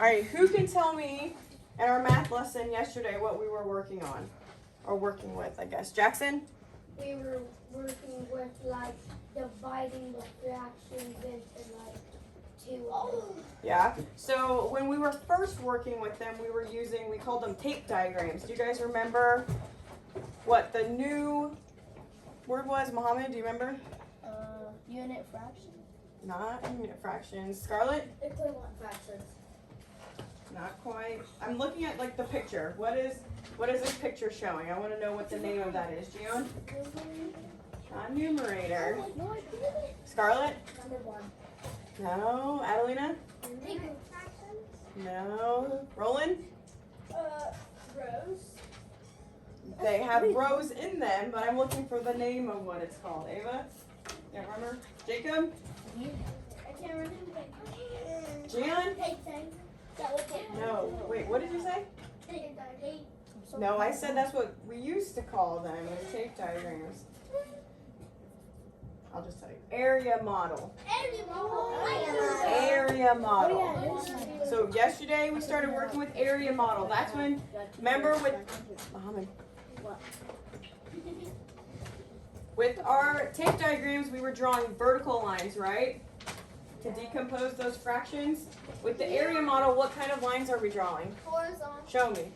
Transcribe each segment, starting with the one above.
All right, who can tell me in our math lesson yesterday what we were working on? Or working with, I guess. Jackson? We were working with like dividing the fractions into like two. Yeah. So when we were first working with them, we called them tape diagrams. Do you guys remember what the new word was? Mohammed, do you remember? Unit fraction. Not unit fractions. Scarlett? Equivalent fractions. Not quite. I'm looking at like the picture. What is this picture showing? I want to know what the name of that is. Gion? Not numerator. Scarlett? Number one. No. Adelina? Equivalent fractions. No. Roland? Rows. They have rows in them, but I'm looking for the name of what it's called. Ava? Yeah, remember? Jacob? I can't remember. Gian? No. Wait, what did you say? No, I said that's what we used to call them, as tape diagrams. I'll just tell you. Area model. Area model. So yesterday we started working with area model. That's when, remember with, Muhammad. With our tape diagrams, we were drawing vertical lines, right? To decompose those fractions. With the area model, what kind of lines are we drawing? Horizontal. Show me.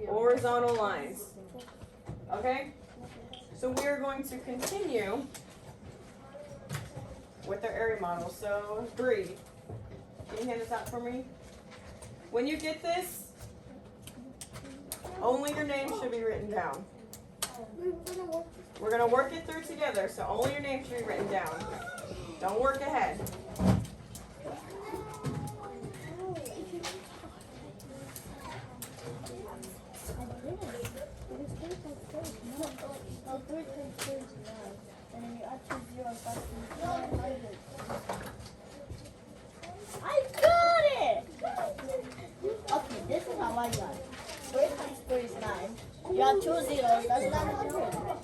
Horizontal lines. Okay? So we are going to continue with our area model. So, Bree, can you hand this out for me? When you get this, only your name should be written down. We're going to work it through together, so only your name should be written down. Don't work ahead. I got it! Okay, this is how I got it. 3 times 3 is 9. You have 2 zeros, that's 900.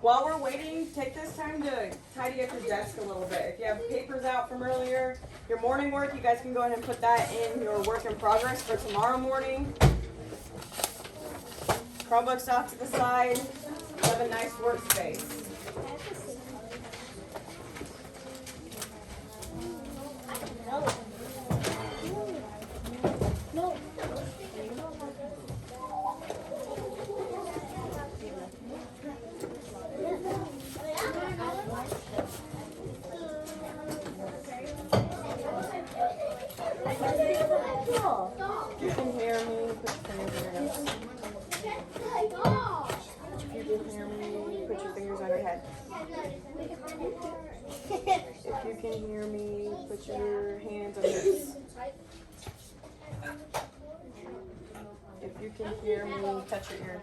While we're waiting, take this time to tidy up your desk a little bit. If you have papers out from earlier, your morning work, you guys can go ahead and put that in your work in progress for tomorrow morning. Chromebooks off to the side. Have a nice workspace. If you can hear me, put your fingers on your nose. If you can hear me, put your fingers on your head. If you can hear me, put your hands on your hips. If you can hear me, touch your ear.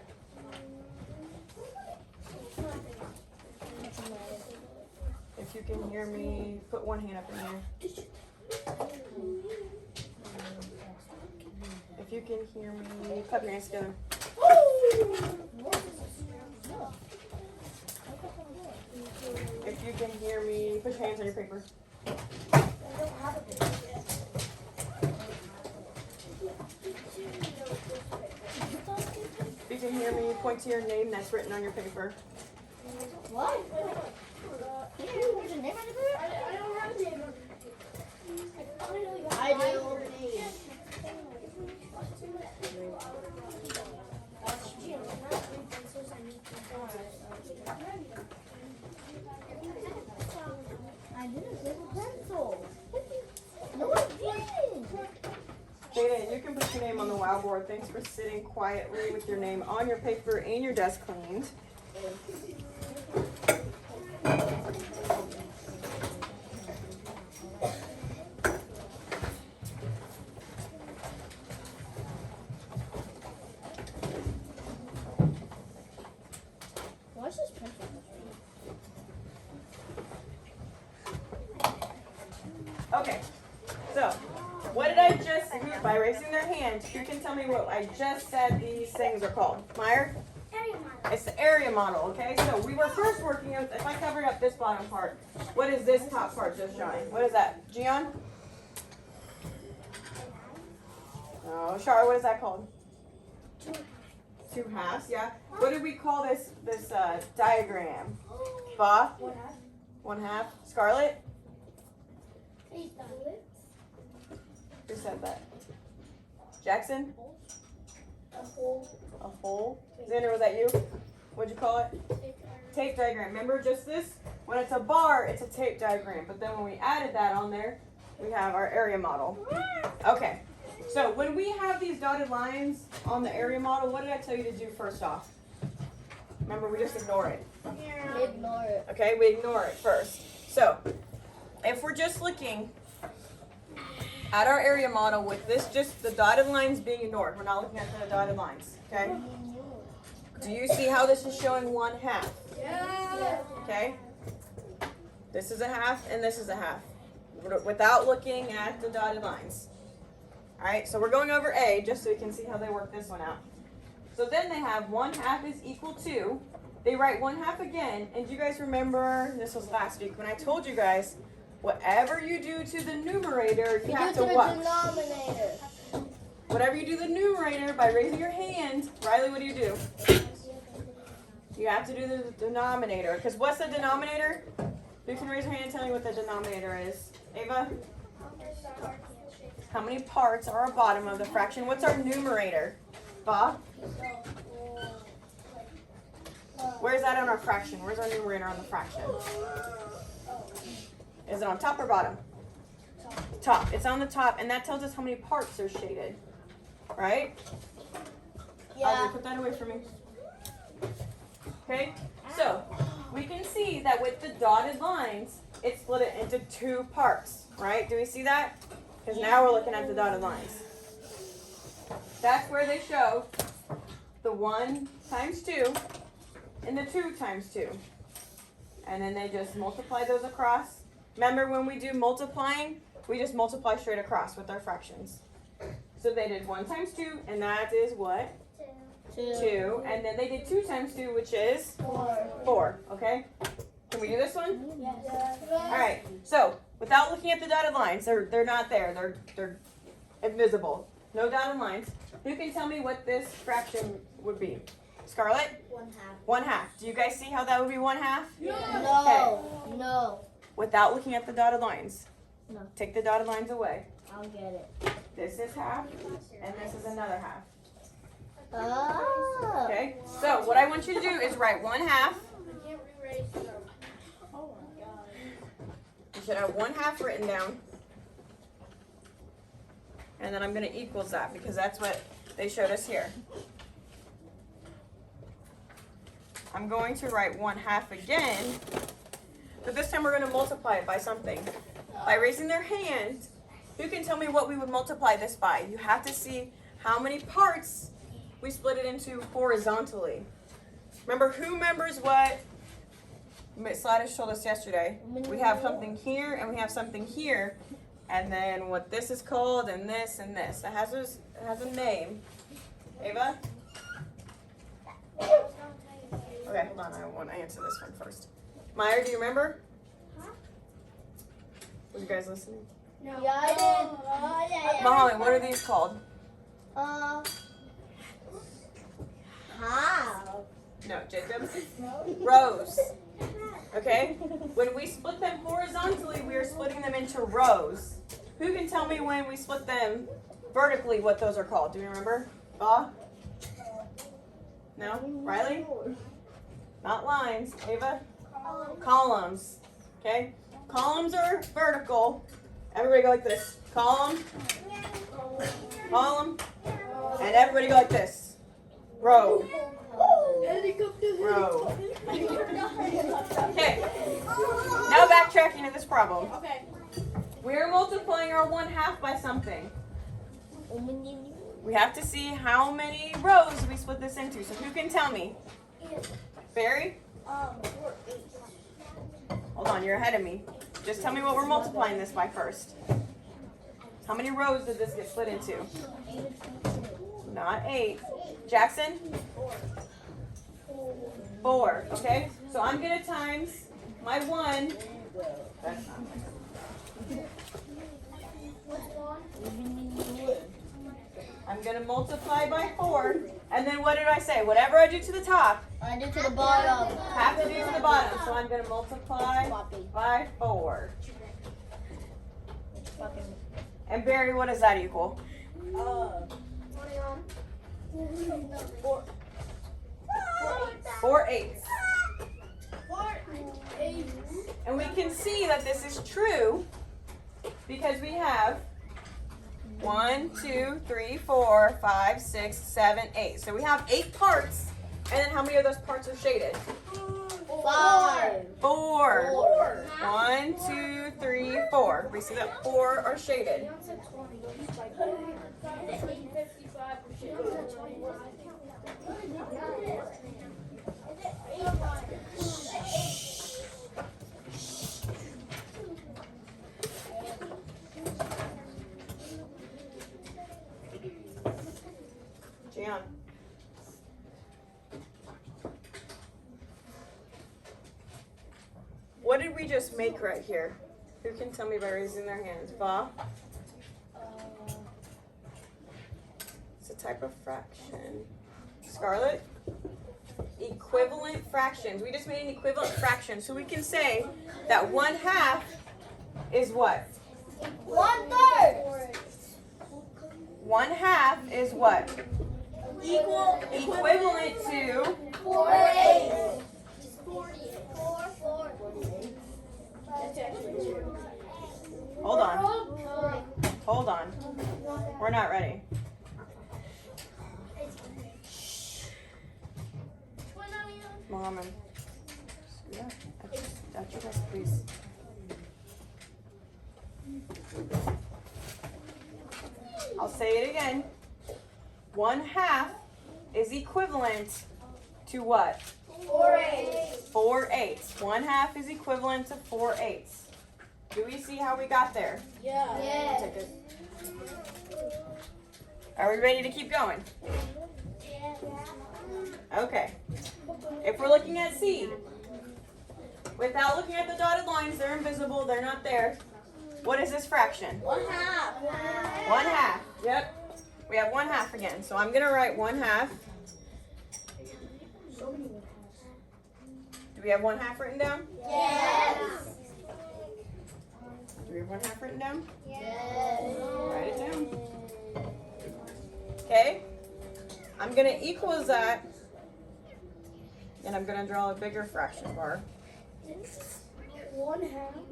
If you can hear me, put one hand up in the air. If you can hear me, clap your hands together. If you can hear me, put your hands on your paper. If you can hear me, point to your name that's written on your paper. What? Here, where's your name on the paper? I don't have a name. I do. I didn't take a pencil. No, I didn't. Jada, you can put your name on the wow board. Thanks for sitting quietly with your name on your paper and your desk cleaned. Okay, so what did I just, by raising their hand, who can tell me what I just said these things are called? Meyer? Area model. It's the area model, okay? So we were first working with, if I cover up this bottom part, what is this top part just showing? What is that? Gian? Oh, Shara, what is that called? 2 halves, yeah. What did we call this diagram? Ba? 1 half. Scarlett? Who said that? Jackson? A whole. A whole. Xander, was that you? What'd you call it? Tape diagram. Remember just this? When it's a bar, it's a tape diagram. But then when we added that on there, we have our area model. Okay. So when we have these dotted lines on the area model, what did I tell you to do first off? Remember, we just ignore it. Ignore it. Okay, we ignore it first. So if we're just looking at our area model with this, just the dotted lines being ignored, we're not looking at the dotted lines, okay? Do you see how this is showing 1 half? Yeah. Okay? This is a half and this is a half without looking at the dotted lines. All right, so we're going over A just so we can see how they work this one out. So then they have 1 half is equal to, they write 1 half again, and do you guys remember, this was last week, when I told you guys, whatever you do to the numerator, you have to what? Denominator. Whatever you do to the numerator by raising your hand, Riley, what do? You have to do the denominator, because what's the denominator? You can raise your hand and tell me what the denominator is. Ava? How many parts are at the bottom of the fraction? What's our numerator? Bob? Where's that on our fraction? Where's our numerator on the fraction? Is it on top or bottom? Top. It's on the top, and that tells us how many parts are shaded. Right? Yeah. Audrey, put that away for me. Okay? So, we can see that with the dotted lines, it split it into 2 parts. Right? Do we see that? Because now we're looking at the dotted lines. That's where they show the 1 times 2 and the 2 times 2. And then they just multiply those across. Remember when we do multiplying, we just multiply straight across with our fractions. So they did 1 times 2, and that is what? 2. And then they did 2 times 2, which is? 4. Okay? Can we do this one? Yes. All right. So without looking at the dotted lines, they're not there. They're invisible. No dotted lines. Who can tell me what this fraction would be? Scarlett? 1 half. 1 half. Do you guys see how that would be 1 half? No. No. Without looking at the dotted lines. No. Take the dotted lines away. I'll get it. This is half, and this is another half. Oh. Okay. So what I want you to do is write 1 half. You should have 1 half written down. And then I'm going to equals that because that's what they showed us here. I'm going to write 1 half again, but this time we're going to multiply it by something. By raising their hand, who can tell me what we would multiply this by? You have to see how many parts we split it into horizontally. Remember, who remembers what Miss Sladdish told us yesterday? We have something here and we have something here. And then what this is called and this and this. It has a name. Ava? Okay, hold on. I want to answer this one first. Meyer, do you remember? Were you guys listening? No. Yeah, I did. Oh, yeah. Mohammed, what are these called? How? No, Jacob. Rows. Okay? When we split them horizontally, we are splitting them into rows. Who can tell me when we split them vertically what those are called? Do you remember? Ba? No? Riley? Not lines. Ava? Columns. Okay? Columns are vertical. Everybody go like this. Column. Column. And everybody go like this. Row. Row. Okay. Now backtracking to this problem. Okay. We're multiplying our 1 half by something. We have to see how many rows we split this into. So who can tell me? Barry? Hold on, you're ahead of me. Just tell me what we're multiplying this by first. How many rows did this get split into? Not 8. Jackson? 4. Okay? So I'm going to times my 1. That's not I'm going to multiply by 4. And then what did I say? Whatever I do to the top, I do to the bottom. have to do to the bottom. So I'm going to multiply by 4. And Barry, what does that equal? 4 eighths. And we can see that this is true because we have 1, 2, 3, 4, 5, 6, 7, 8. So we have 8 parts. And then how many of those parts are shaded? 5. 4. 1, 2, 3, 4. We see that 4 are shaded. Gian. What did we just make right here? Who can tell me by raising their hands? Bob? It's a type of fraction. Scarlett? Equivalent fractions. We just made an equivalent fraction. So we can say that 1/2 is what? 1/3. 1/2 is what? Equivalent to 4/8. Hold on. Hold on. We're not ready. Mom and yeah, at your desk, please. I'll say it again. 1/2 is equivalent to what? 4/8. 4/8. 1/2 is equivalent to 4/8. Do we see how we got there? Yeah. Take it. Are we ready to keep going? Okay. If we're looking at seed, without looking at the dotted lines, they're invisible, they're not there. What is this fraction? 1/2. 1/2. Yep. We have 1/2 again. So I'm going to write 1/2. Do we have 1/2 written down? Yes. Do we have 1/2 written down? Yes. Write it down. Okay. I'm going to equals that. And I'm going to draw a bigger fraction bar. 1/2.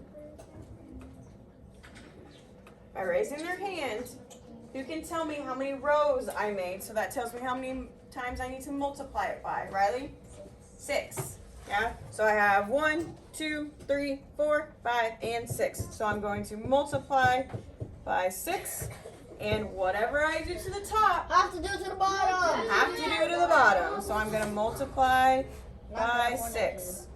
By raising their hand, who can tell me how many rows I made? So that tells me how many times I need to multiply it by. Riley? 6. Yeah? So I have 1, 2, 3, 4, 5, and 6. So I'm going to multiply by 6. And whatever I do to the top, Have to do to the bottom. have to do to the bottom. So I'm going to multiply by 6.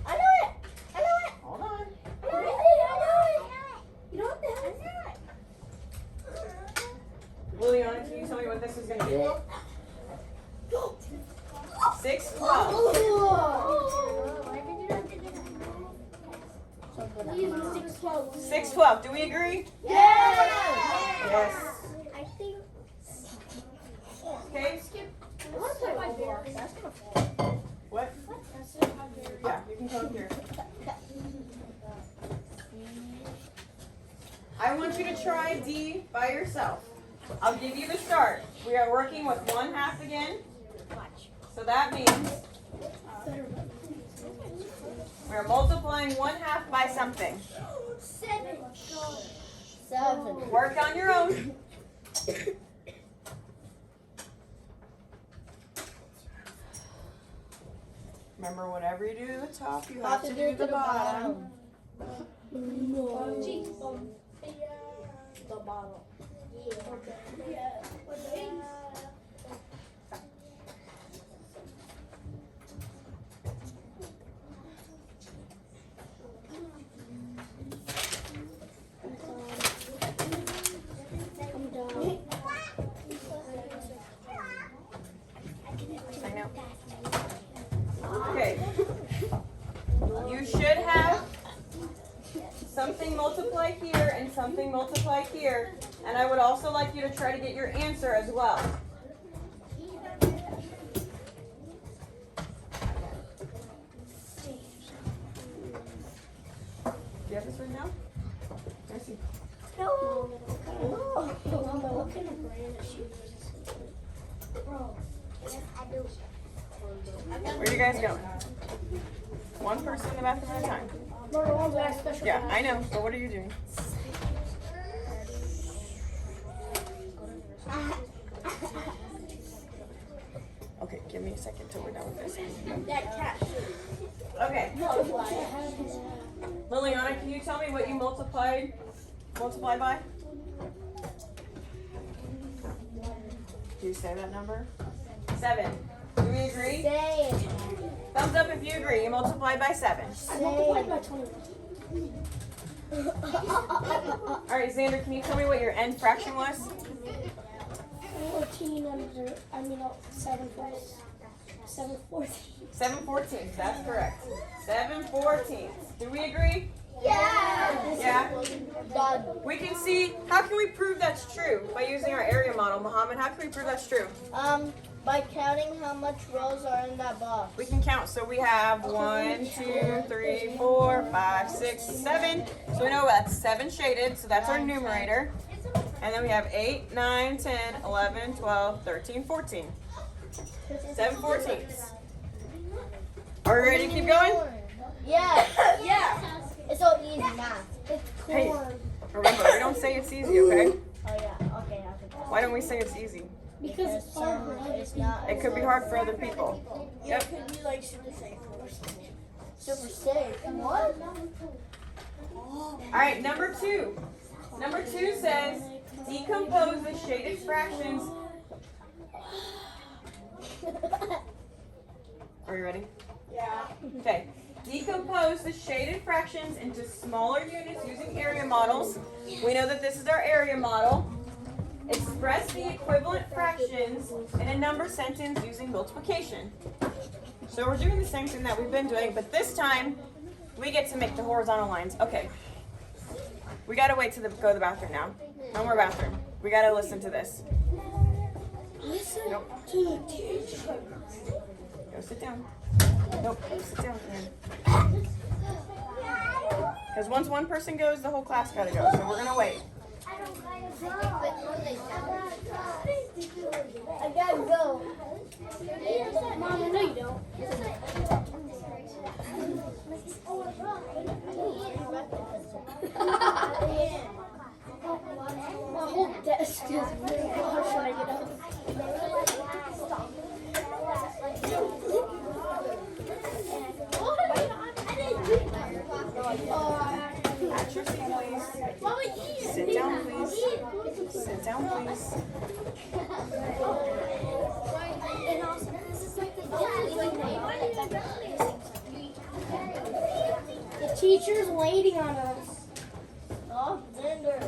I know it. I know it. Hold on. I know it. You don't have to. Liliana, can you tell me what this is going to be? 6 12. Using 6/12. 6 12. Do we agree? Yes. Yes. I think. Okay. I want to play my bear. What? Yeah, you can come here. I want you to try D by yourself. I'll give you the start. We are working with 1/2 again. So that means we're multiplying 1/2 by something. 7. 7. Work on your own. Remember, whatever you do to the top, you have to do the bottom. The bottom. should have something multiply here and something multiply here. And I would also like you to try to get your answer as well. Do you have this written down? Let me see. No. What kind of brand of shoes is this? Bro, yes, I do. Where are you guys going? One person in the bathroom at a time. No, the ones that I special. Yeah, I know, but what are you doing? Okay, give me a second till we're done with this. That cat shoes. Okay. No, Liliana, can you tell me what you multiplied by? Do you say that number? 7. Do we agree? Same. Thumbs up if you agree. You multiplied by 7. I multiplied by 21. All right, Xander, can you tell me what your end fraction was? 7/14. That's correct. 7/14. Do we agree? Yeah. Yeah. Done. We can see. How can we prove that's true? By using our area model, Muhammad. How can we prove that's true? By counting how much rows are in that box. We can count. So we have 1, 2, 3, 4, 5, 6, 7. So we know that's 7 shaded. So that's our numerator. And then we have 8, 9, 10, 11, 12, 13, 14. 7/14. Are we ready to keep going? Yeah. Yeah. It's so easy math. It's Hey. corn. Remember, we don't say it's easy, okay? Oh yeah. Okay. Why don't we say it's easy? Because it's hard for other people. It could be hard for other people. Yep. It could be like super safe. Super safe. What? All right, number 2. Number 2 says decompose the shaded fractions. Are you ready? Yeah. Okay. Decompose the shaded fractions into smaller units using area models. We know that this is our area model. Express the equivalent fractions in a number sentence using multiplication. So we're doing the same thing that we've been doing, but this time we get to make the horizontal lines. Okay. We gotta wait to go to the bathroom now. No more bathroom. We gotta listen to this. Listen Nope. to the teacher. Go sit down. Nope. Go sit down. Because once one person goes, the whole class gotta go. So we're gonna wait. I gotta go. Mom, no you don't. My whole desk is really hard when I get up. At your seat, please. Sit down, please. Sit down, please. The teacher's waiting on us. Oh, Xander.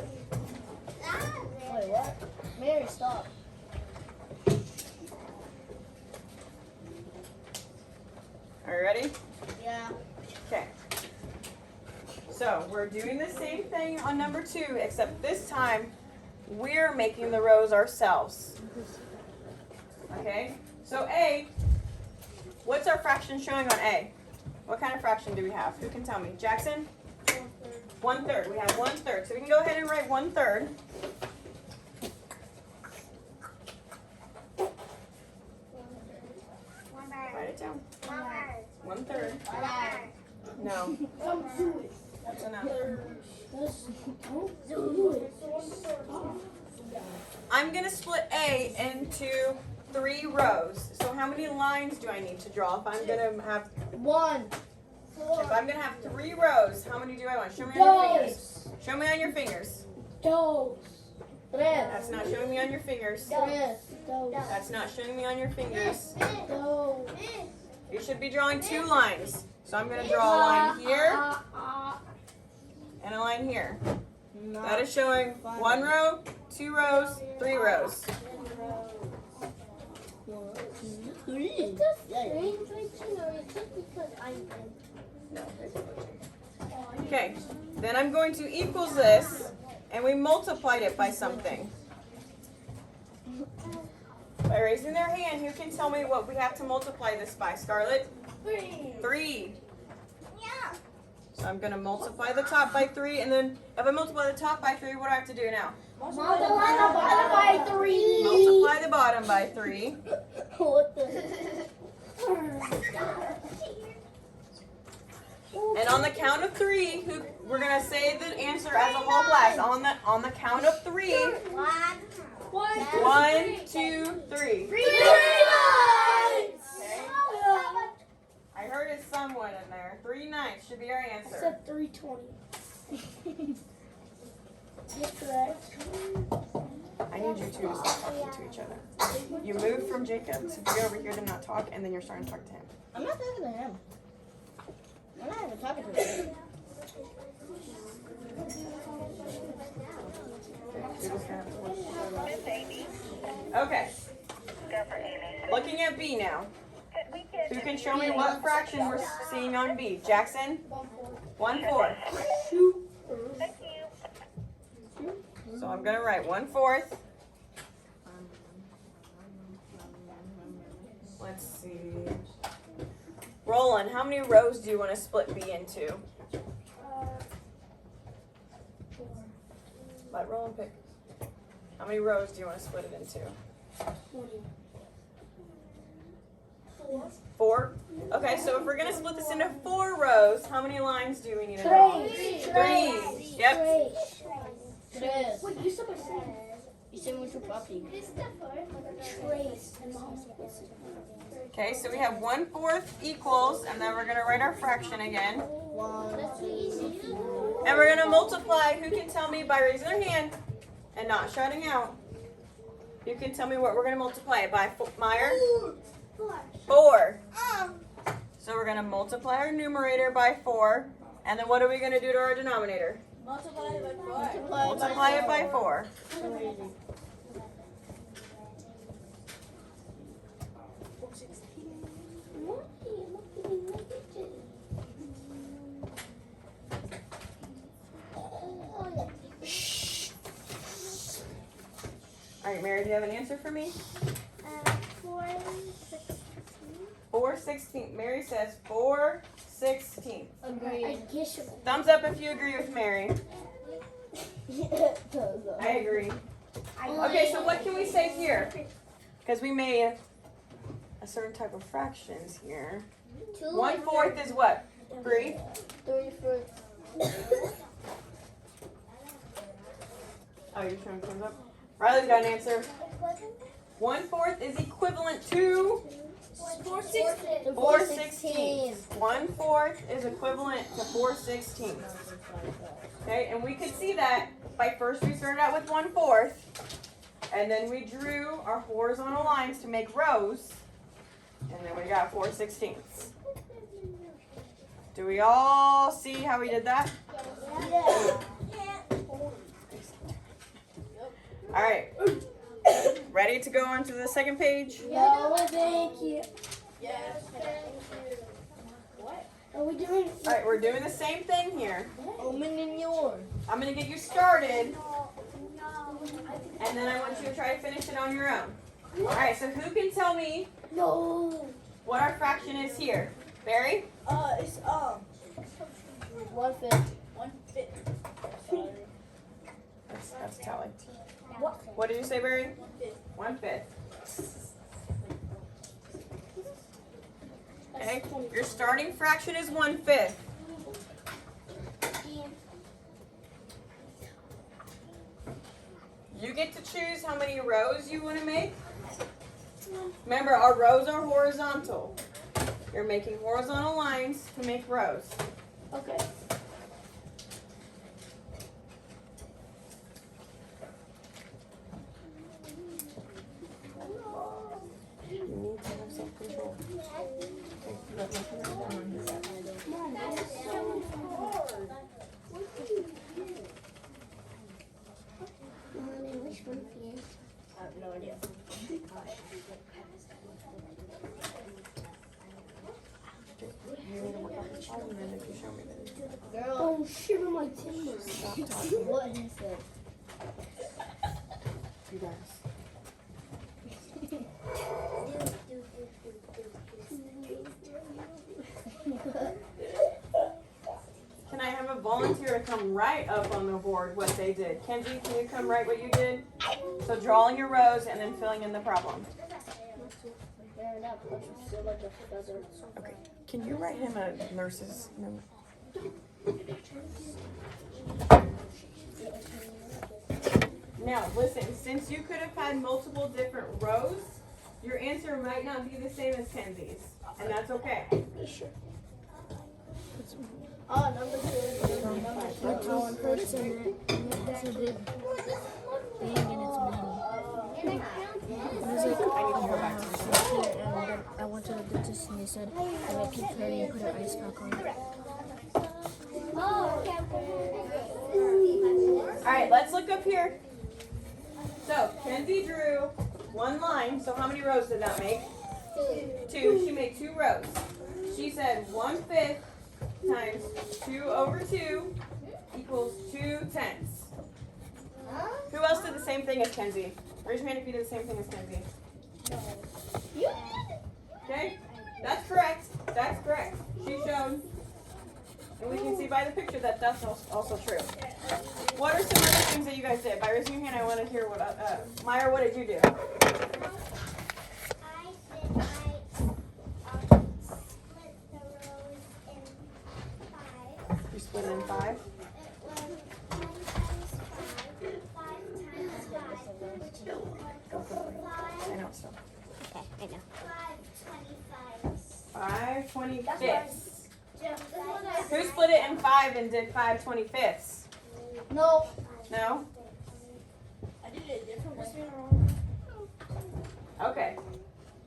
Wait, what? Mary, stop. Are you ready? Yeah. Okay. So we're doing the same thing on number 2, except this time we're making the rows ourselves. Okay? So A, what's our fraction showing on A? What kind of fraction do we have? Who can tell me? Jackson? 1/3. We have 1/3. So we can go ahead and write 1/3. Write it down. 1/3. No. That's enough. I'm going to split A into 3 rows. So how many lines do I need to draw if I'm going to have 1. if I'm going to have 3 rows? How many do I want? Show me on your fingers. Show me on your fingers. Dos. That's not showing me on your fingers. Dos. That's not showing me on your fingers. Dos. You should be drawing 2 lines. So I'm going to draw a line here and a line here. That is showing 1 row, 2 rows, 3 rows. No. Okay, then I'm going to equals this, and we multiplied it by something. By raising their hand, who can tell me what we have to multiply this by? Scarlett? 3. Yeah. So I'm going to multiply the top by 3, and then if I multiply the top by 3, what do I have to do now? Multiply the bottom by 3. Multiply the bottom by 3. What the? And on the count of 3, we're going to say the answer as a whole class. On the count of 3. 1. 1, 2, 3. 3 I heard it's someone in there. 3 9 should be our I answer. said 320. Get correct. I need you two to stop talking to each other. You moved from Jacob to be over here to not talk, and then you're starting to talk to him. I'm not talking to him. I'm not even talking to him. Okay. Looking at B now. Who can show me what fraction we're seeing on B? Jackson? 1/4. So I'm going to write 1/4. Let's see. Roland, how many rows do you want to split B into? Let Roland pick. How many rows do you want to split it into? 4? Okay, so if we're going to split this into 4 rows, how many lines do we need to draw? 3. Yep. Tres. Wait, you said my son. Hice mucho papi. Trace. Okay, so we have 1/4 equals, and then we're going to write our fraction again. 1, 2, And we're going to multiply. Who can tell me by raising their hand and not shouting out? You can tell me what we're going to multiply it by. Meyer? 4. So we're going to multiply our numerator by 4. And then what are we going to do to our denominator? multiply it by 4. Multiply it by 4. All right, Mary, do you have an answer for me? 4/16. Mary says 4/16. Agreed. Thumbs up if you agree with Mary. I agree. Okay, so what can we say here? Because we made a certain type of fractions here. 1/4 is what? 3? 3 for Oh, you're showing thumbs up? Riley's got an answer. 1/4 is equivalent to 4/16. 1/4 is equivalent to 4/16. Okay, and we could see that by first we started out with 1/4, and then we drew our horizontal lines to make rows, and then we got 4/16. Do we all see how we did that? Yeah. All right. Ready to go on to the second page? No, thank you. Yes. Are we doing? All right, we're doing the same thing here. Omen in yours. I'm going to get you started, and then I want you to try to finish it on your own. All right, so who can tell me No. what our fraction is here? Barry? It's 1/5. 1/5. That's tally. What? What did you say, Barry? 1/5. Okay, your starting fraction is 1/5. You get to choose how many rows you want to make. Remember, our rows are horizontal. You're making horizontal lines to make rows. Okay. You need to have self-control. Which one is? I have no idea. You need to work out the problem, and if Oh shit, my timber. Stop talking. What he said. You guys. Can I have a volunteer to come right up on the board what they did? Kenzie, can you come write what you did? So drawing your rows and then filling in the problem. Okay. Can you write him a nurse's number? Now, listen, since you could have had multiple different rows, your answer might not be the same as Kenzie's, and that's okay. Oh, number 2 is number 2. Put one person in it. That's a big thing and it's mini. There's like, I need to go back to this. and then I went to the dentist and they said, I might keep hurting and put an ice pack on. Alright, let's look up here. So, Kenzie drew one line, so how many rows did that make? 2. She made 2 rows. She said 1/5 times 2 over 2 equals 2/10. Who else did the same thing as Kenzie? Raise your hand if you did the same thing as Kenzie. Okay? That's correct. That's correct. She showed. And we can see by the picture that that's also true. What are some other things that you guys did? By raising your hand, I want to hear what, Meyer, what did you do? You split it in 5? I know so. Okay, I know. 5/25. Who split it in 5 and did 5/25? No. No? I did it a different way. Okay.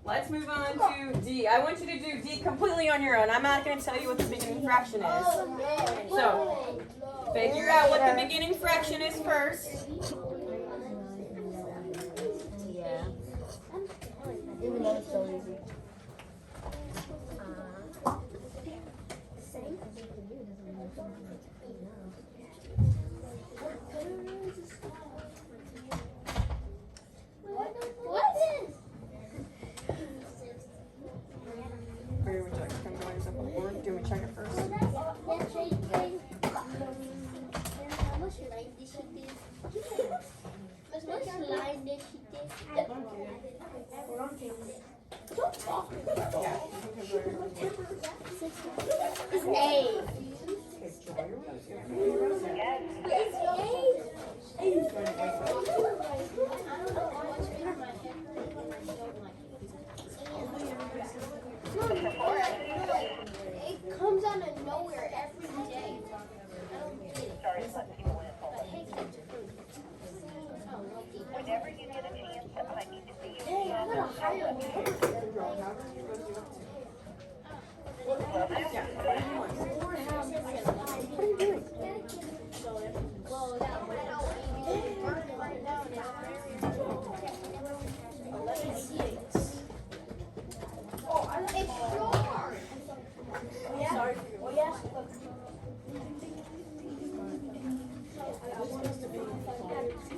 Let's move on to D. I want you to do D completely on your own. I'm not going to tell you what the beginning fraction is. So, figure out what the beginning fraction is first. Yeah. Even though it's so easy. Where would you like to come join us up on the board? Do we check it first? It's A. Okay, draw your rows. You're gonna do your rows now. It comes out of nowhere every day. I don't get it. Whenever you get a chance, I need to see you. You can draw however many rows you want to. Yeah, whatever you want. What are you doing?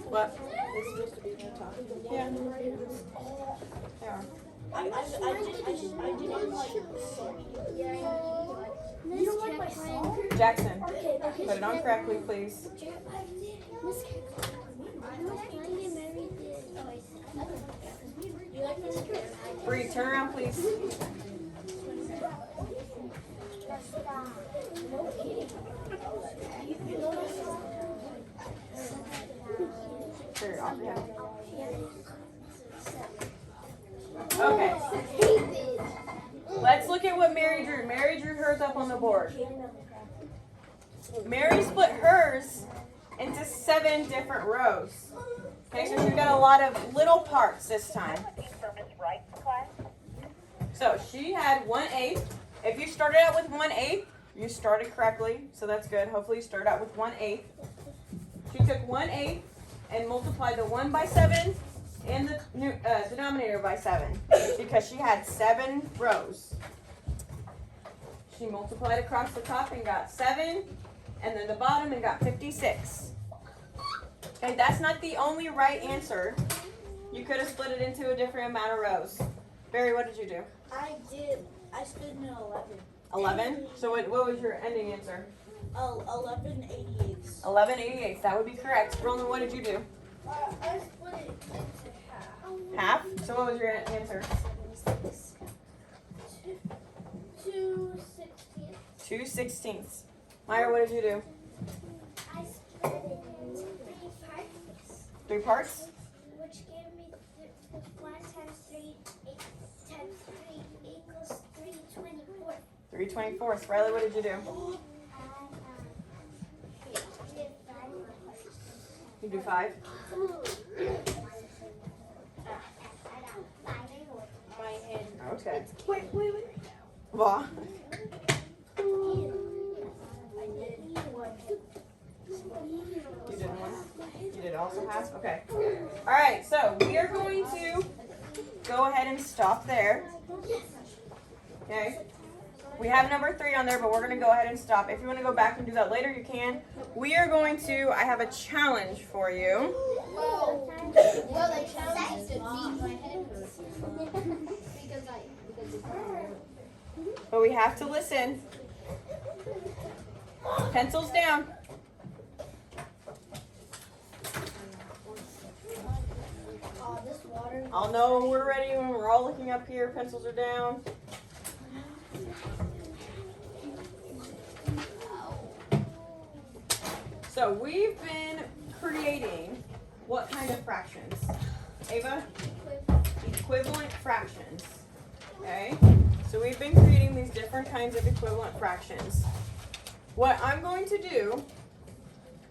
What? It's supposed to be the top. Yeah. They are. I didn't like You don't like my song? Jackson, put it on correctly, please. Bree, turn around, please. Sure, off your head. Okay. Let's look at what Mary drew. Mary drew hers up on the board. Mary split hers into 7 different rows. Okay, so she's got a lot of little parts this time. For Miss Wright's class? So she had 1/8. If you started out with 1/8, you started correctly, so that's good. Hopefully you start out with 1/8. She took 1/8 and multiplied the 1 by 7 and the denominator by 7 because she had 7 rows. She multiplied across the top and got 7 and then the bottom and got 56. Okay, that's not the only right answer. You could have split it into a different amount of rows. Barry, what did you do? I split in 11. 11? So what was your ending answer? 11/88. 11/88. That would be correct. Roland, what did you do? I split it into half. Half? So what was your answer? 2/16. 2/16. Myra, what did you do? I split it into 3 parts, 3 parts? which gave me 1 times 3 times 3 equals 3/24. 3/24. Riley, what did you do? You do 5? My head. Okay. Wait. Well, I did one. you did one. You did also half? Okay. All right, so we are going to go ahead and stop there. Okay. We have number 3 on there, but we're going to go ahead and stop. If you want to go back and do that later, you can. We are going to, I have a challenge for you. Well, the challenge is to beat my head hurts. because But we have to listen. Pencils down. This water. I'll know when we're ready when we're all looking up here. Pencils are down. So we've been creating what kind of fractions? Ava? Equivalent fractions. Okay? So we've been creating these different kinds of equivalent fractions. What I'm going to do,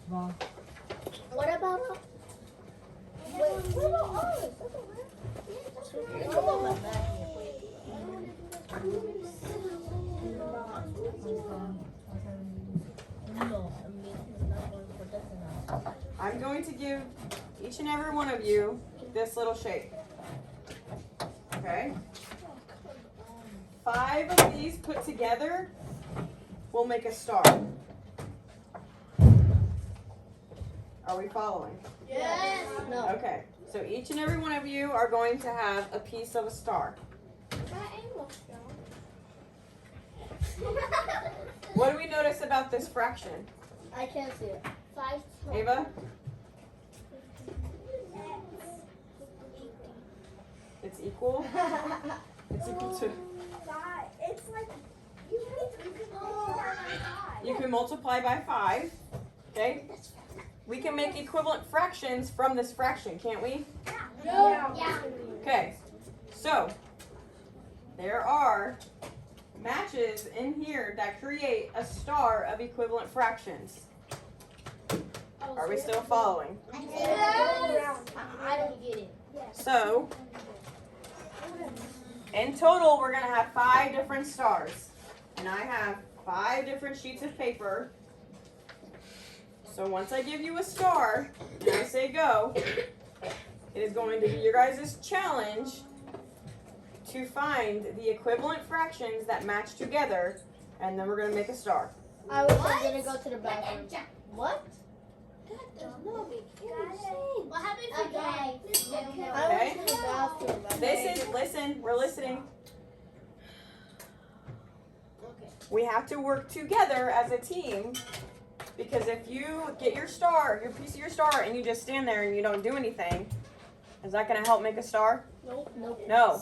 What about us? Wait, what about us? What about my back? No, I mean, it's not going to protect enough. I'm going to give each and every one of you this little shape. Okay? 5 of these put together will make a star. Are we following? Yes. No. Okay, so each and every one of you are going to have a piece of a star. What do we notice about this fraction? I can't see it. 5. Ava? It's equal? It's equal to, It's like you can multiply by 5, okay? We can make equivalent fractions from this fraction, can't we? Yeah. Okay, so there are matches in here that create a star of equivalent fractions. Are we still following? I don't get it. So, in total, we're going to have 5 different stars. And I have 5 different sheets of paper. So once I give you a star, and I say go, it is going to be your guys' challenge to find the equivalent fractions that match together, and then we're going to make a star. I was going to go to the bathroom. What? What happened if we I Okay. went to the bathroom. Listen, we're listening. Okay. We have to work together as a team, because if you get your star, your piece of your star, and you just stand there and you don't do anything, is that going to help make a star? Nope. No.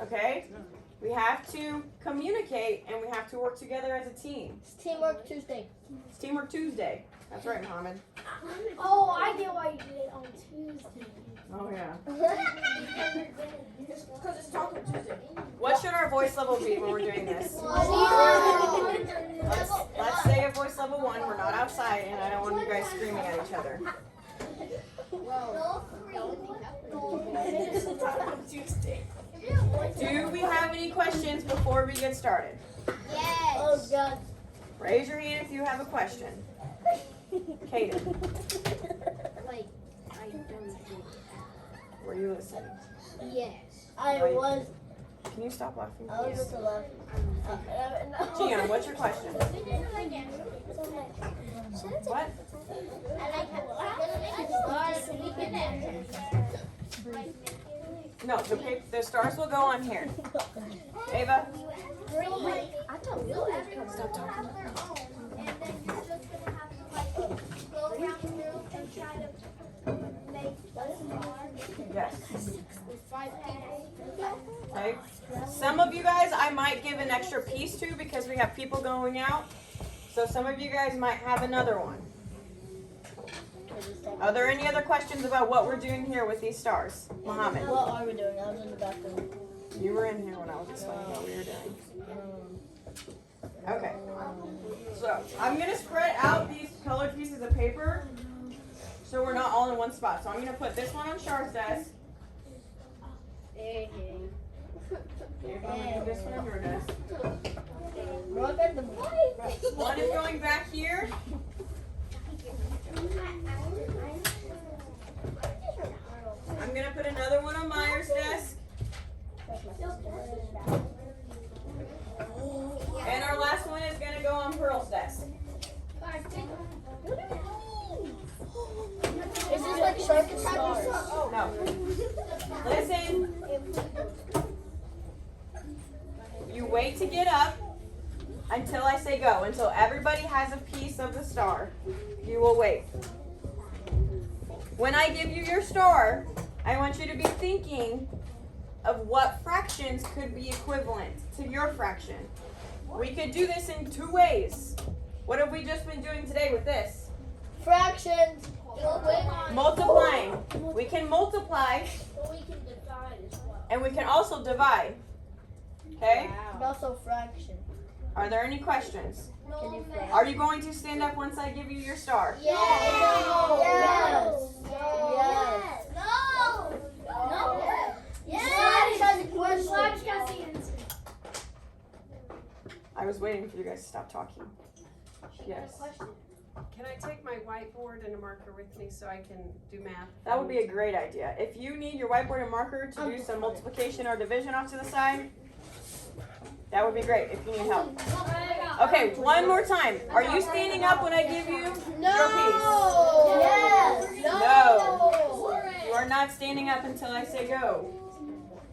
Okay? We have to communicate and we have to work together as a team. It's Teamwork Tuesday. It's Teamwork Tuesday. That's right, Mohammed. Oh, I get why you did it on Tuesday. Oh, yeah. Because it's Taco Tuesday. What should our voice level be when we're doing this? Let's say a voice level 1. We're not outside and I don't want you guys screaming at each other. Do we have any questions before we get started? Yes. Oh, God. Raise your hand if you have a question. Kaden, Like, I don't get were you listening? it. Yes. I was Can you stop laughing, just please? a laugh. Gian, what's your question? What? No, the stars will go on here. Ava? Stop talking. And then you're just gonna have to like go around the room and try to make a star. Yes. With 5 people. Okay. Some of you guys I might give an extra piece to because we have people going out. So some of you guys might have another one. Are there any other questions about what we're doing here with these stars? Muhammad? What are we doing? I was in the bathroom. You were in here when I was explaining what we were doing. Okay. So I'm going to spread out these colored pieces of paper so we're not all in one spot. So I'm going to put this one on Char's desk. I'm going to put this one on your desk. One is going back here. I'm going to put another one on Myers' desk. And our last one is going to go on Pearl's desk. Is this like shark stars? No. Listen. You wait to get up until I say go. Until everybody has a piece of the star. You will wait. When I give you your star, I want you to be thinking of what fractions could be equivalent to your fraction. We could do this in 2 ways. What have we just been doing today with this? Fractions. Multiplying. We can multiply We can divide as well. and we can also divide. Okay? And also fraction. Are there any questions? Can you fraction? Are you going to stand up once I give you your star? Yes. Yes. No. No. Yes. Has a question. Slash got the answer. I was waiting for you guys to stop talking. Yes. Can I take my whiteboard and a marker with me so I can do math? That would be a great idea. If you need your whiteboard and marker to do some multiplication or division off to the side, that would be great if you need help. Okay, one more time. Are you standing up when I give you your piece? Yes. No. You are not standing up until I say go.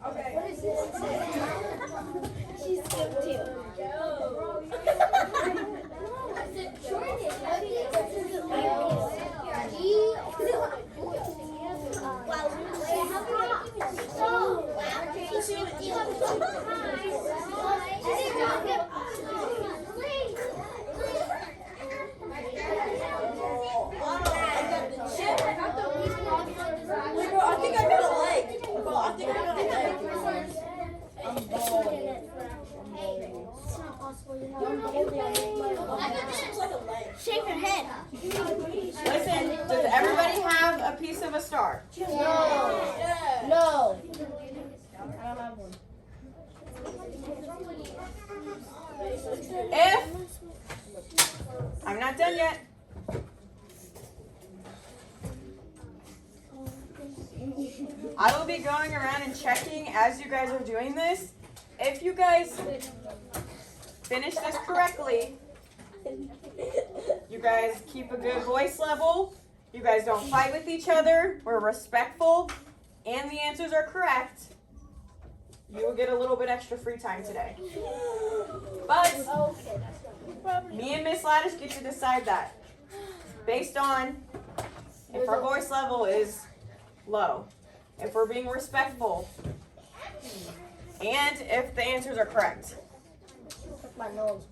Okay. What is this? She's good too. I think I got a leg. Well, I think I got a leg. Shake your head. Listen, does everybody have a piece of a star? No. No. I don't have one. If I'm not done yet. I will be going around and checking as you guys are doing this. If you guys finish this correctly, you guys keep a good voice level, you guys don't fight with each other, we're respectful, and the answers are correct, you will get a little bit extra free time today. But me and Miss Laddish get to decide that based on if our voice level is low, if we're being respectful, and if the answers are correct. My nose.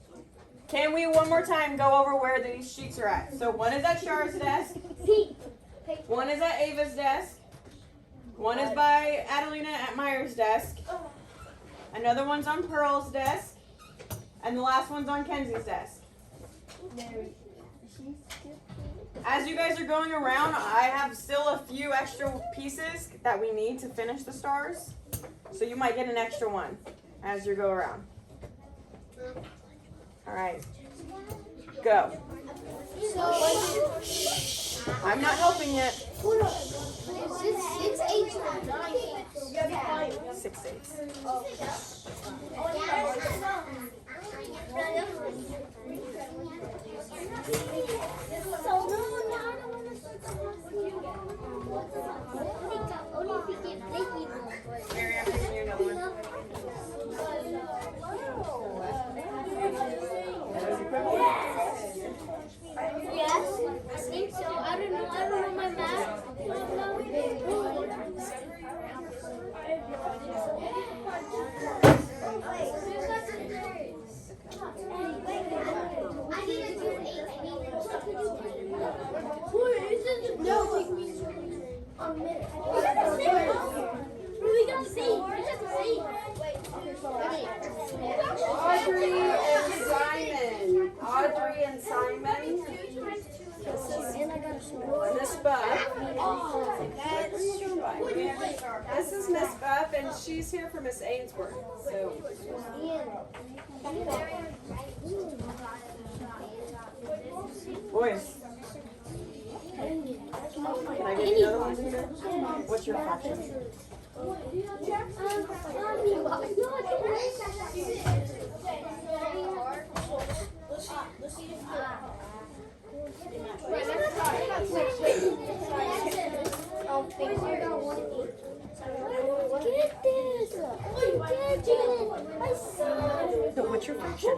Can we one more time go over where these sheets are at? So one is at Char's desk, one is at Ava's desk, one is by Adelina at Myers' desk, another one's on Pearl's desk, and the last one's on Kenzie's desk. As you guys are going around, I have still a few extra pieces that we need to finish the stars. So you might get an extra one as you go around. All right, go. I'm not helping yet. 6 8 9 6 8. So Yes, I think so. I don't know my math. Audrey and Simon. Miss Buff. This is Miss Buff, and she's here for Miss Ainsworth. So. Boys. Can I get you another one, Zena? What's your fraction? Get this! Get it! I saw it! So what's your fraction?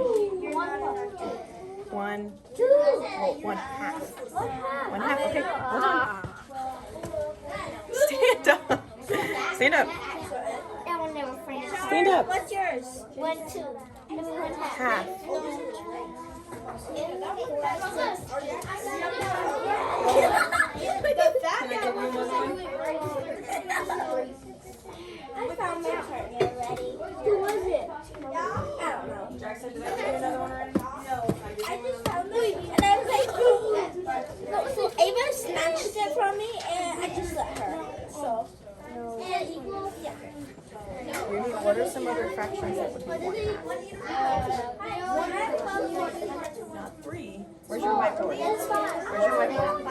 1, 2, well, 1/2. 1/2, okay. Hold on. Stand up. Stand up. That one never friends. Stand up. What's yours? 1, 2. And 1/2. Half. I found my part already. Who was it? I don't know. Jackson, did I give you another one already? No. I just found it and I was like, no, so Ava snatched it from me and I just let her. So. What are some other fractions that would be 1/2? Not 3. Where's your whiteboard? Where's your whiteboard?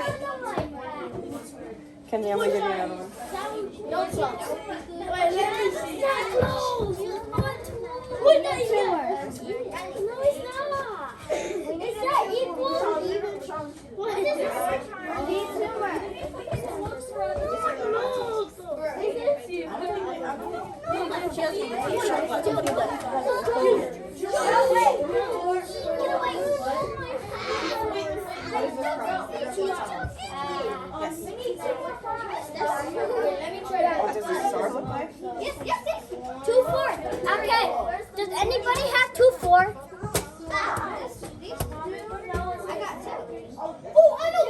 Can Emily give you another one? No close. Wait, let me see. Wait, no, it's not. No, it's not. It's not equal. What is What does the star look like? Yes. 2, 4. Okay. Does anybody have 2, 4? I got 2. Oh, I know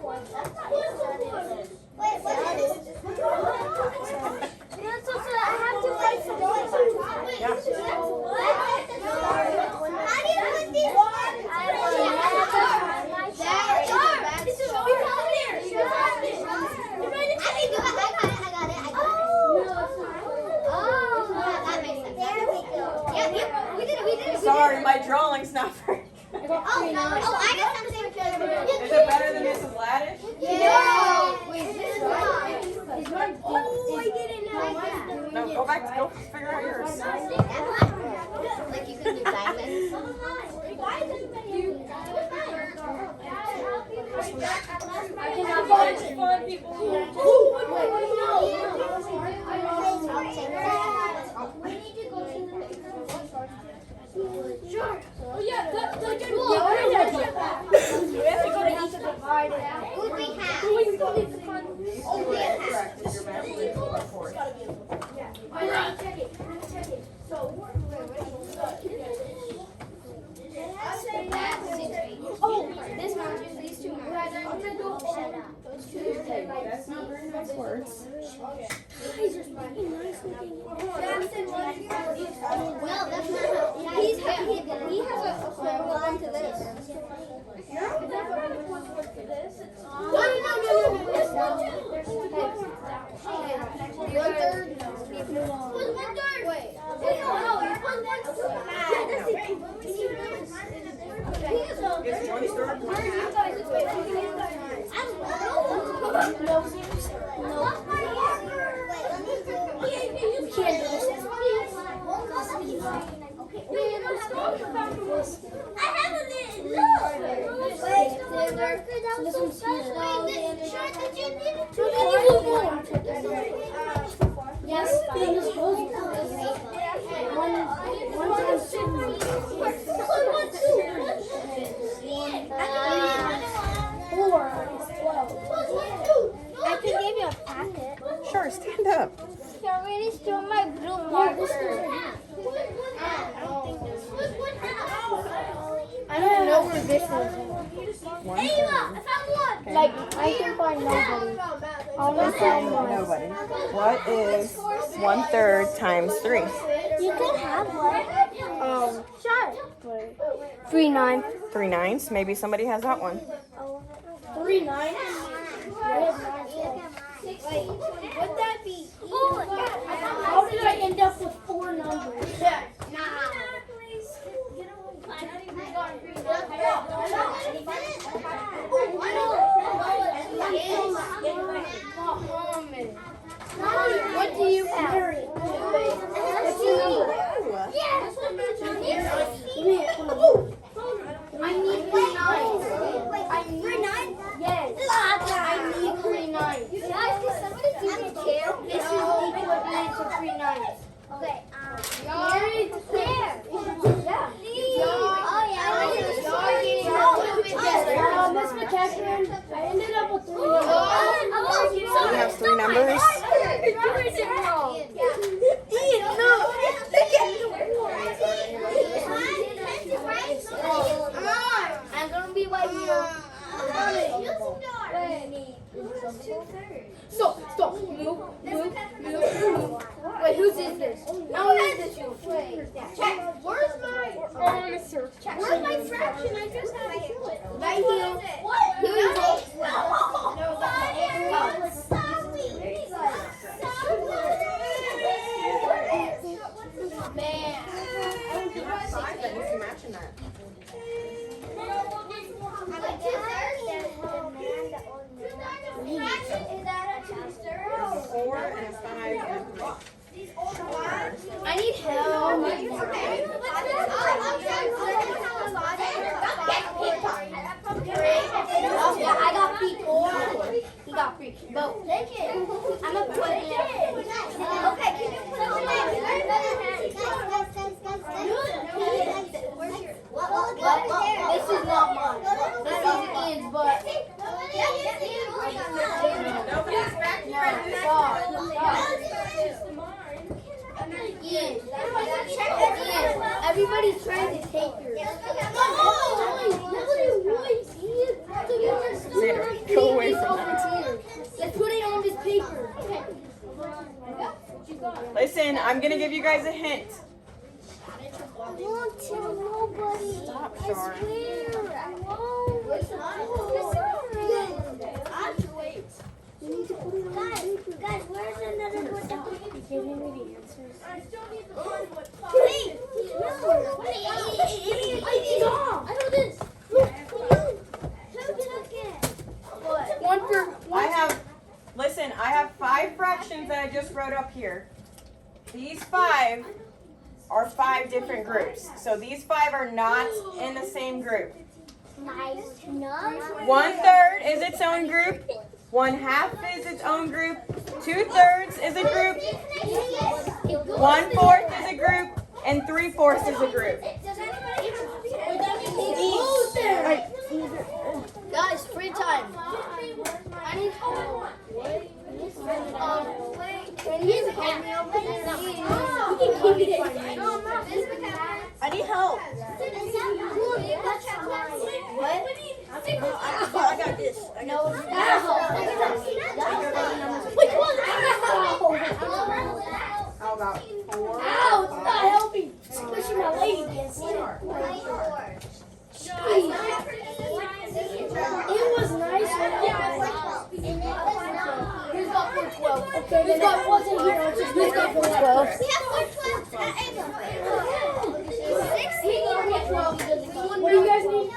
one. Really? Wait, what is it? I have to fight some more. Yeah. How do you put these on? This is what we call here. I got it. Oh, that makes sense. There we go. Yeah, we did it. Sorry, my drawing's not very good. Oh, no. I got something. Is it better than Mrs. Laddish? Yeah. Wait, this is right. Oh, I didn't know. No, go back. Go figure out yours. Like you can do diamonds. I cannot find people. We need to go to the Sure. Oh yeah, we have to go to each divide it out. Who we have? Who we go to the fun? Oh, we have. Your math is 1/4. Check it. So, oh, this one, these two. Shut up. That's not very nice words. Well, that's not how. He has a one to this. One third. What's 1/3? Wait. Is 1/3 Yes, know where this one's at. 1/3. Like, I can find nobody. I want to find one. Nobody. What is 1/3 times 3? You can have one. Sure. 3 9. 3 nines. Maybe somebody has that one. 3 9. Would that be? How did I end up with 4 numbers? What do you have? I need 3 9s. I need 3 9s? Yes. I need 3 9s. Guys, can somebody do me too? This is equivalent to 3 9s. Okay, Here. Yeah. Miss McCaffrey, I ended up with 3 numbers. You have 3 numbers? I'm gonna be like you. Stop. Move. Wait, whose is this? No, this one. Check. Where's my? Where's my fraction? I just had to do it. Right here. Man. Matching that. A 4 and a 5 and a 3. I need help. I got feet. He got feet. Go. I'm gonna put it in. Okay, can you put This is not mine. This is Ian's, but Nobody's back here. Ian, everybody's trying to take yours. Xander, go away from that. Let's put it on this paper. Listen, I'm gonna give you guys a hint. I won't tell nobody. Stop, I Shar. swear, I won't. You need to put it on paper. Guys, where's another one? Stop. You're giving me the answers. I still need the I know this. I have 5 fractions that I just wrote up here. These 5 are 5 different groups. So these 5 are not in the same group. 1/3 is its own group. 1/2 is its own group. 2/3 is a group. 1/4 is a group. And 3/4 is a group. Guys, free time. I need help. Can you help me over here? I need help. What? I got this. No. Which one? How about 4? Ow, it's not helping. It's pushing my leg. It was nice. Who's got 412? Okay, then that wasn't here. Who's got 412? What do you guys need?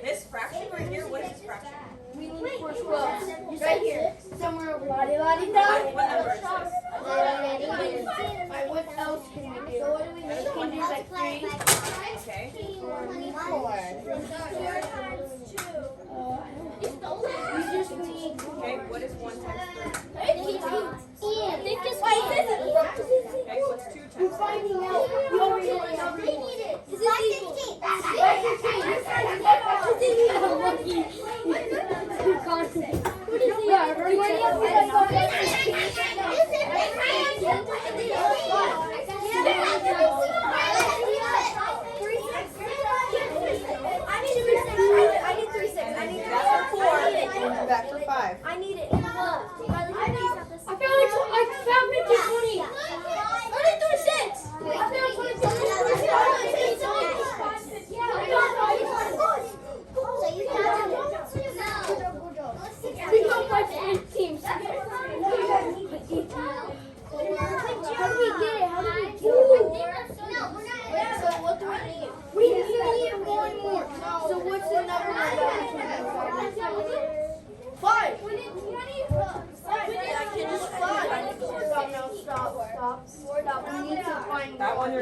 This fraction right here, what is this fraction? We need 412. Right here. Somewhere over here. What number is this? Alright, what else can we do? Can do like 3. Okay. We just need. Okay, what is 1 times 3? Okay, Okay, what's 2 times 3? we're finding out. You already know. Is it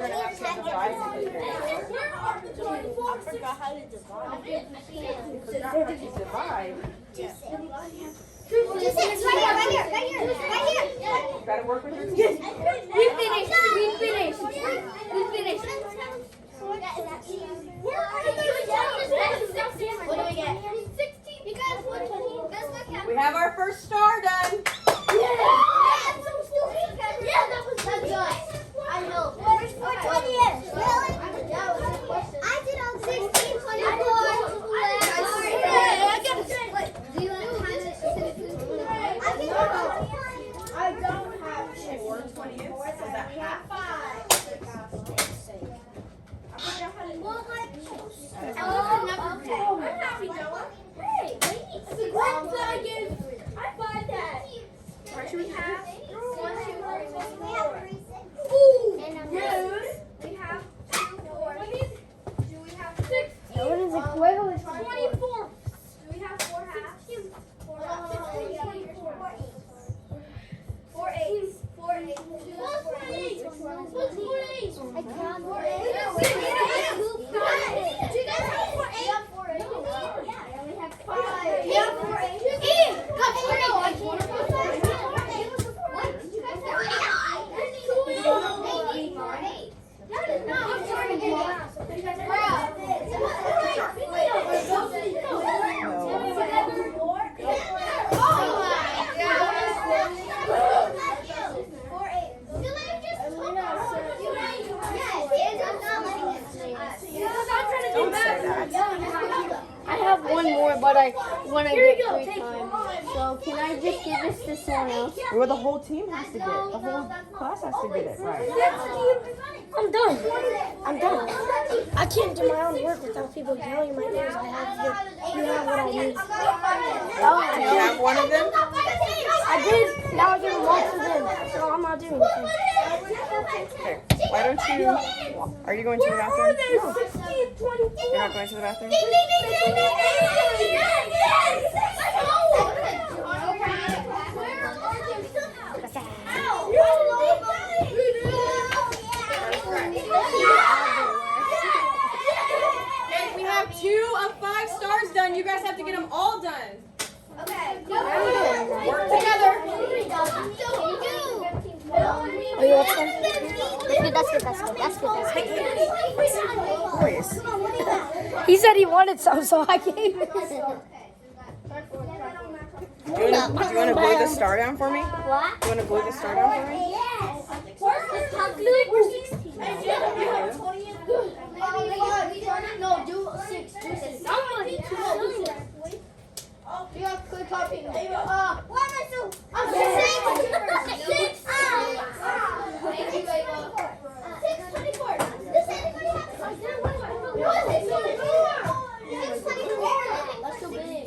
gonna have to divide it. I forgot how to divide. You forgot how to divide. Right here. You gotta work with your team. We finished. What do we get? 16. You guys want 20. We have our first star done. That's good. I know. Where's 420 is? Really? I did all 16, 24. Do you have I don't have 4/20. So that half. I'm happy, Noah. Hey, I buy that. What should we have? 1, 2, 3, 4. Ooh, rude. We have 2, 4. Do we have 6? What is equivalent? 24. Do we have 4 halves? 4 halves. 4 eighths. 4 eighths. 4 eighths. 4 eighths. I can't. 4 eighths. Do you guys have 4 eighths? Yeah, and we have 5. Yeah, 4 eighths. Got 4 eighths. What? You guys have 4 eighths. That is not 4 eighths. You guys I have one more, but when I get free time. So can I just give this to someone else? Well, the whole team has to get it. The whole class has to get it, right? I'm done. I can't do my own work without people yelling my names. You have what I need. Do you have one of them? I did. Now I give lots of them. So I'm not doing anything. Okay. Why don't you? Are you going to the bathroom? No. You're not going to the bathroom? Okay, we have 2 of 5 stars done. You guys have to get them all done. Work together. Are you okay? That's good. Boys. He said he wanted some, so I gave him. Do you want to glue the star down for me? What? Do you want to glue the star down for me? No, do 6. Somebody do 6. You have good copy. What am I so? I'm 6. 6. 624. Does anybody have 624? 624. That's so big.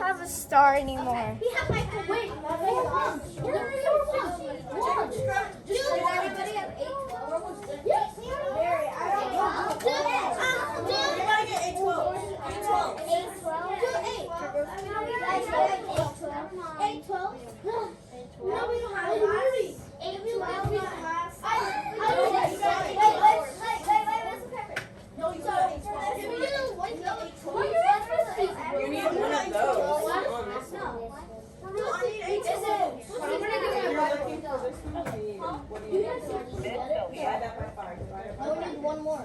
Where's the Star anymore. We have like a win. Does everybody have 8? Yes. Everybody get 8, 12. 8, 12. 8, 12. 8, 12. No, we don't have 8. 8, 12. Wait, no, you got 8, 12. Give me the one. 8, 12. You need one of those. I need 8 12. You're looking for this one. What do you need? Divide that by 5. Divide it by 5. need one more.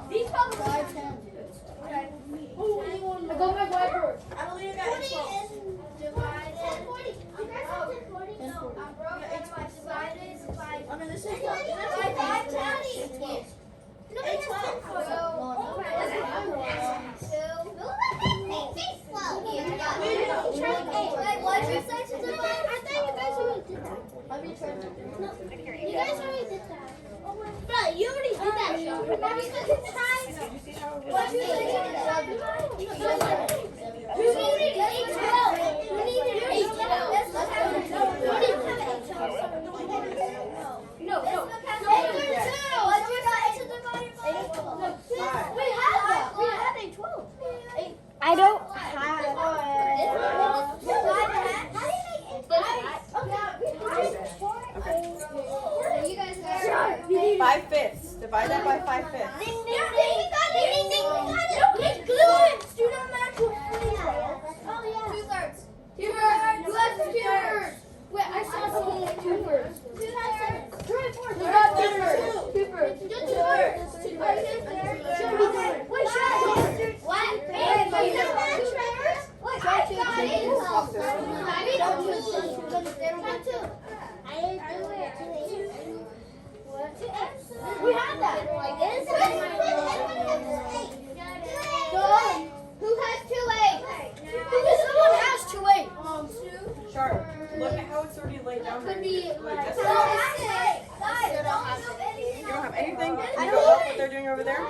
These probably 5, 10. Okay. I got my whiteboard. I believe I got 8 12. Divided. 40. You guys have 40? No, I'm broke. Divided by. I mean, this is 5, 10. 8 What's your section divide? I thought you guys already did that. You guys already did that. Bro, you already did that, Sean. Remember you said it's time? What's your section divide? They don't have two. We had that. Who has 2 8? Someone has 2 8. 2. Sharp. Look at how it's already laid down. Could there. be Like, like. this. You You don't have anything? I don't know what they're doing over there.